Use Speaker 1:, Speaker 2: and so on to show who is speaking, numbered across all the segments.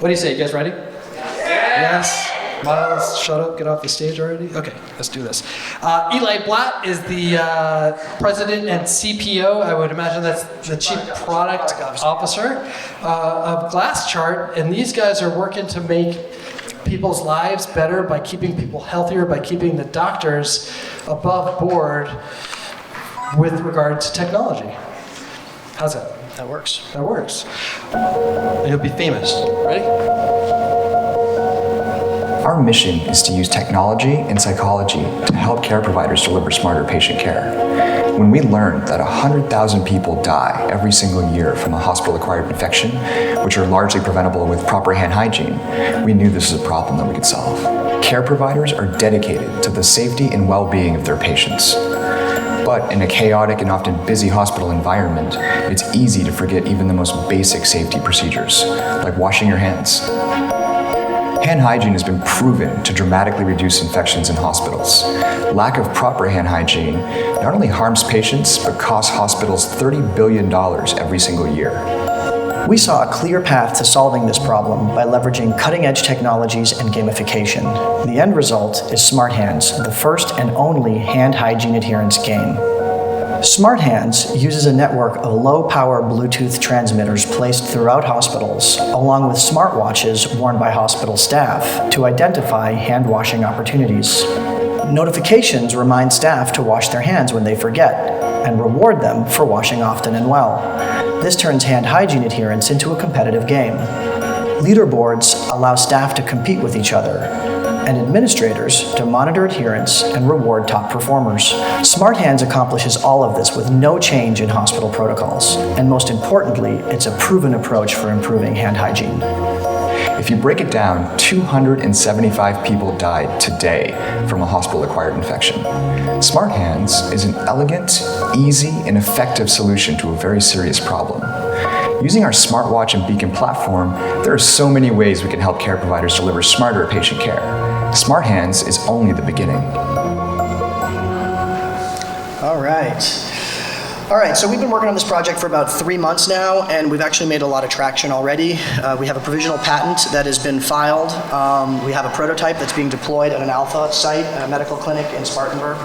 Speaker 1: What do you say? You guys ready? Yes. Miles, shut up. Get off the stage already. Okay, let's do this. Eli Blatt is the president and CPO. I would imagine that's the chief product officer of GlassChart. And these guys are working to make people's lives better by keeping people healthier, by keeping the doctors above board with regard to technology. How's that?
Speaker 2: That works.
Speaker 1: That works. And you'll be famous. Ready?
Speaker 3: Our mission is to use technology and psychology to help care providers deliver smarter patient care. When we learned that 100,000 people die every single year from a hospital-acquired infection, which are largely preventable with proper hand hygiene, we knew this was a problem that we could solve. Care providers are dedicated to the safety and well-being of their patients. But in a chaotic and often busy hospital environment, it's easy to forget even the most basic safety procedures, like washing your hands. Hand hygiene has been proven to dramatically reduce infections in hospitals. Lack of proper hand hygiene not only harms patients, but costs hospitals $30 billion every single year.
Speaker 2: We saw a clear path to solving this problem by leveraging cutting-edge technologies and gamification. The end result is Smart Hands, the first and only hand hygiene adherence game. Smart Hands uses a network of low-power Bluetooth transmitters placed throughout hospitals, along with smartwatches worn by hospital staff, to identify hand-washing opportunities. Notifications remind staff to wash their hands when they forget, and reward them for washing often and well. This turns hand hygiene adherence into a competitive game. Leaderboards allow staff to compete with each other, and administrators to monitor adherence and reward top performers. Smart Hands accomplishes all of this with no change in hospital protocols. And most importantly, it's a proven approach for improving hand hygiene.
Speaker 3: If you break it down, 275 people died today from a hospital-acquired infection. Smart Hands is an elegant, easy, and effective solution to a very serious problem. Using our smartwatch and beacon platform, there are so many ways we can help care providers deliver smarter patient care. Smart Hands is only the beginning.
Speaker 2: All right, so we've been working on this project for about 3 months now, and we've actually made a lot of traction already. We have a provisional patent that has been filed. We have a prototype that's being deployed at an alpha site, a medical clinic in Spartanburg,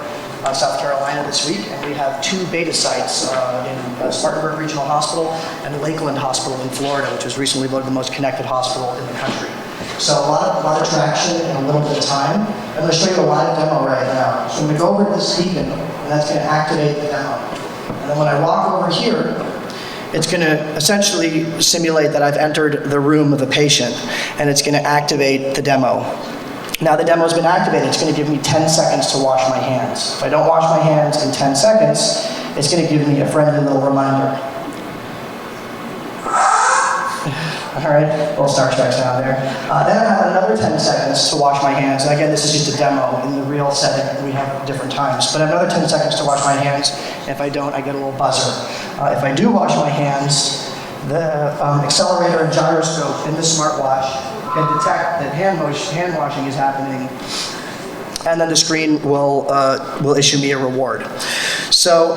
Speaker 2: South Carolina this week, and we have 2 beta sites in Spartanburg Regional Hospital and Lakeland Hospital in Florida, which was recently voted the most connected hospital in the country. So a lot of traction in a little bit of time. I'm going to show you a live demo right now. So I'm going to go over to this beacon, and that's going to activate the demo. And then when I walk over here, it's going to essentially simulate that I've entered the room of a patient, and it's going to activate the demo. Now the demo's been activated. It's going to give me 10 seconds to wash my hands. If I don't wash my hands in 10 seconds, it's going to give me a friendly little reminder. All right, little Star Trek sound there. Then I have another 10 seconds to wash my hands. And again, this is just a demo. In the real setting, we have different times. But I have another 10 seconds to wash my hands. And if I don't, I get a little buzzer. If I do wash my hands, the accelerator and gyroscope in the smartwatch can detect that hand washing is happening, and then the screen will issue me a reward. So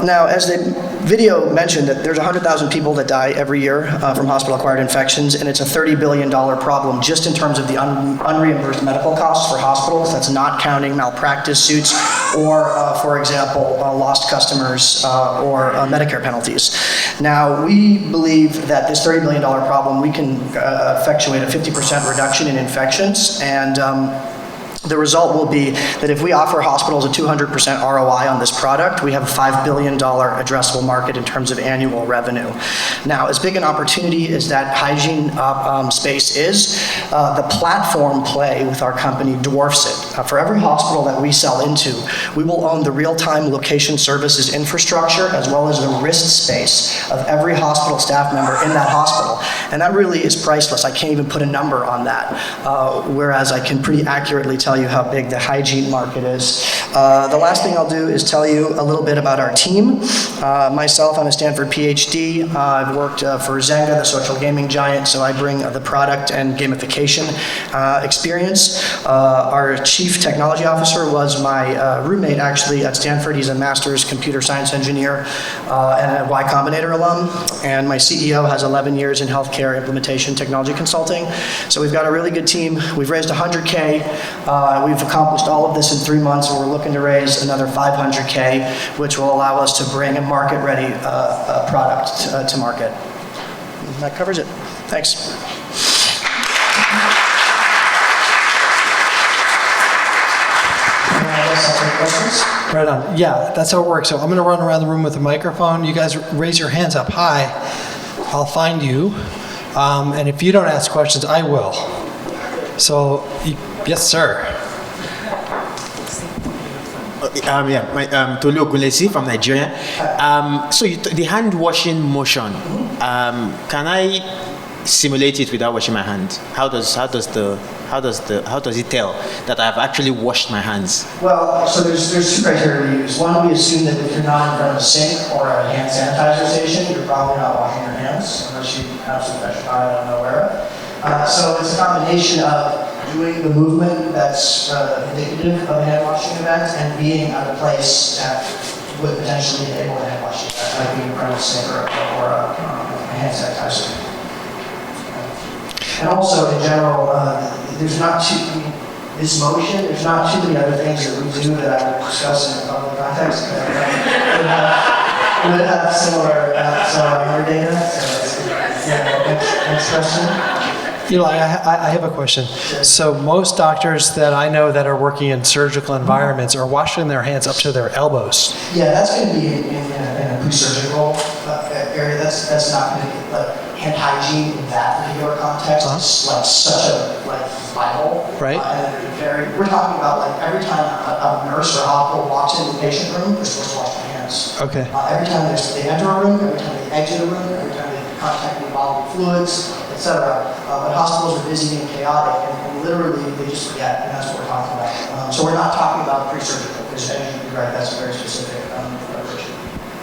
Speaker 2: now, as the video mentioned, that there's 100,000 people that die every year from hospital-acquired infections, and it's a $30 billion problem just in terms of the unreimbursed medical costs for hospitals. That's not counting malpractice suits or, for example, lost customers or Medicare penalties. Now, we believe that this $30 billion problem, we can effectuate a 50% reduction in infections, and the result will be that if we offer hospitals a 200% ROI on this product, we have a $5 billion addressable market in terms of annual revenue. Now, as big an opportunity as that hygiene space is, the platform play with our company dwarfs it. For every hospital that we sell into, we will own the real-time location services infrastructure as well as the wrist space of every hospital staff member in that hospital. And that really is priceless. I can't even put a number on that, whereas I can pretty accurately tell tell you how big the hygiene market is. The last thing I'll do is tell you a little bit about our team. Myself, I'm a Stanford PhD. I've worked for Zynga, the social gaming giant, so I bring the product and gamification experience. Our chief technology officer was my roommate, actually, at Stanford. He's a master's computer science engineer and a Y Combinator alum. And my CEO has 11 years in healthcare implementation technology consulting. So we've got a really good team. We've raised 100K. We've accomplished all of this in 3 months, and we're looking to raise another 500K, which will allow us to bring a market-ready product to market. And that covers it. Thanks. Questions?
Speaker 1: Right on. Yeah, that's how it works. So I'm going to run around the room with a microphone. You guys raise your hands up high. I'll find you. And if you don't ask questions, I will. So, yes, sir.
Speaker 4: Tolu Ogunlesi from Nigeria. So the hand washing motion, can I simulate it without washing my hands? How does it tell that I've actually washed my hands?
Speaker 2: Well, so there's two criteria we use. One, we assume that if you're not in front of a sink or a hand sanitizer station, you're probably not washing your hands unless you have some fresh out of nowhere. So it's a combination of doing the movement that's indicative of a hand washing event and being at a place that would potentially enable a hand washing event, like being in front of a sink or a hand sanitizer. And also, in general, there's not this motion, there's not too many other things that we do that I would discuss in a public context that would have similar data. So, yeah, next question.
Speaker 1: Eli, I have a question. So most doctors that I know that are working in surgical environments are washing their hands up to their elbows.
Speaker 2: Yeah, that's going to be in a pre-surgical area. That's not going to be like hand hygiene in that particular context. It's like such a vital.
Speaker 1: Right.
Speaker 2: And we're talking about like every time a nurse or a hospital walks into the patient room, they're supposed to wash their hands.
Speaker 1: Okay.
Speaker 2: Every time they enter a room, every time they exit a room, every time they contact with bodily fluids, etc. But hospitals are busy and chaotic, and literally they just forget, and that's what we're talking about. So we're not talking about pre-surgical, because you're right, that's a very specific approach.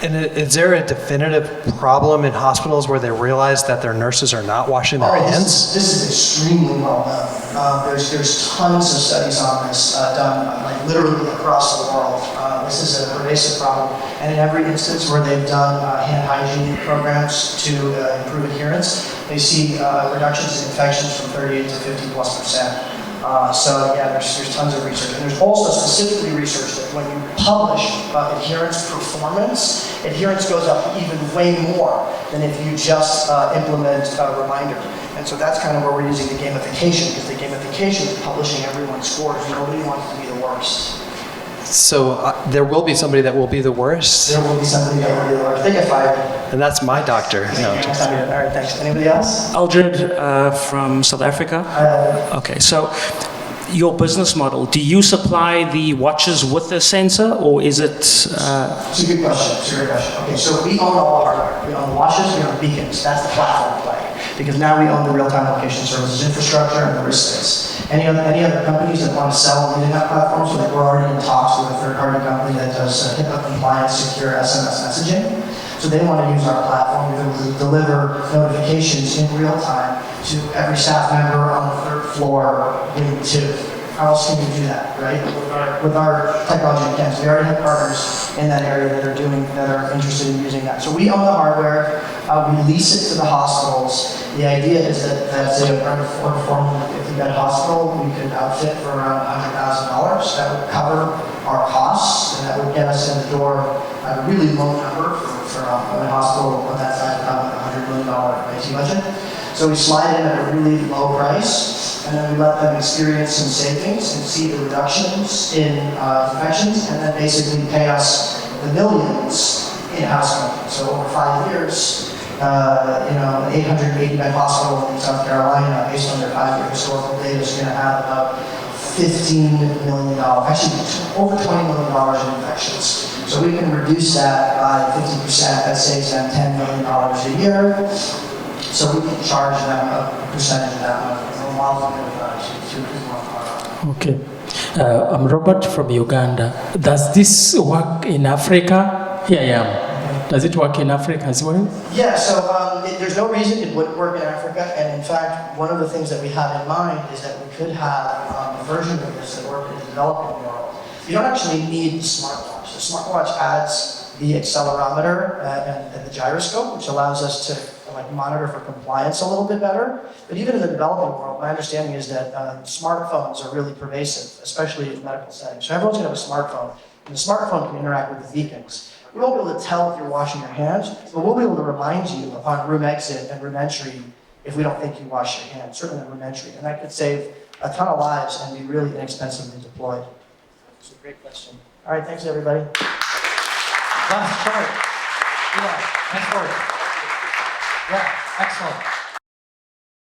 Speaker 1: And is there a definitive problem in hospitals where they realize that their nurses are not washing their hands?
Speaker 2: This is extremely well known. There's tons of studies on this done like literally across the world. This is a pervasive problem, and in every instance where they've done hand hygiene programs to improve adherence, they see reductions in infections from 38 to 50+%. So yeah, there's tons of research. And there's also specifically research that when you publish adherence performance, adherence goes up even way more than if you just implement a reminder. And so that's kind of where we're using the gamification, because the gamification is publishing everyone's scores. Nobody wants to be the worst.
Speaker 1: So there will be somebody that will be the worst?
Speaker 2: There will be somebody that will be the worst. They get fired.
Speaker 1: And that's my doctor. No,
Speaker 2: All right, thanks. Anybody else?
Speaker 5: Aldred from South Africa. Okay, so your business model, do you supply the watches with a sensor, or is it...
Speaker 2: It's a good question. It's a great question. Okay, so we own all the hardware. We own the watches, we own the beacons. That's the platform play. Because now we own the real-time location services infrastructure and the risk space. Any other companies that want to sell using that platform, so that we're already in talks with a third-party company that does HIPAA compliant, secure SMS messaging. So they want to use our platform to deliver notifications in real time to every staff member on the third floor in 2. How else can you do that, right? With our technology, again, so we already have partners in that area that are interested in using that. So we own the hardware, we lease it to the hospitals. The idea is that say a 50-bed hospital, we could outfit for around $100,000. That would cover our costs, and that would get us in the door at a really low number for a hospital on that side of a $100 million IT budget. So we slide in at a really low price, and then we let them experience some savings and see the reductions in infections, and then basically pay us the millions in-house money. So over 5 years, an 880-bed hospital in South Carolina, based on their 5-year historical data, is going to have about $15 million, actually over $20 million in infections. So we can reduce that by 50%. That saves them $10 million a year. So we can charge them a percentage of that money.
Speaker 5: Okay.
Speaker 6: I'm Robert from Uganda. Does this work in Africa? Here I am. Does it work in Africa as well?
Speaker 2: Yeah, so there's no reason it wouldn't work in Africa, and in fact, one of the things that we have in mind is that we could have a version of this that work in the developing world. You don't actually need the smartwatch. The smartwatch adds the accelerometer and the gyroscope, which allows us to monitor for compliance a little bit better. But even in the developing world, my understanding is that smartphones are really pervasive, especially in medical settings. So everyone's going to have a smartphone, and the smartphone can interact with the beacons. We won't be able to tell if you're washing your hands, but we'll be able to remind you upon room exit and room entry if we don't think you washed your hands, certainly in room entry. And that could save a ton of lives and be really inexpensively deployed. It's a great question. All right, thanks everybody.
Speaker 1: Last chart. Yeah, nice work. Yeah, excellent.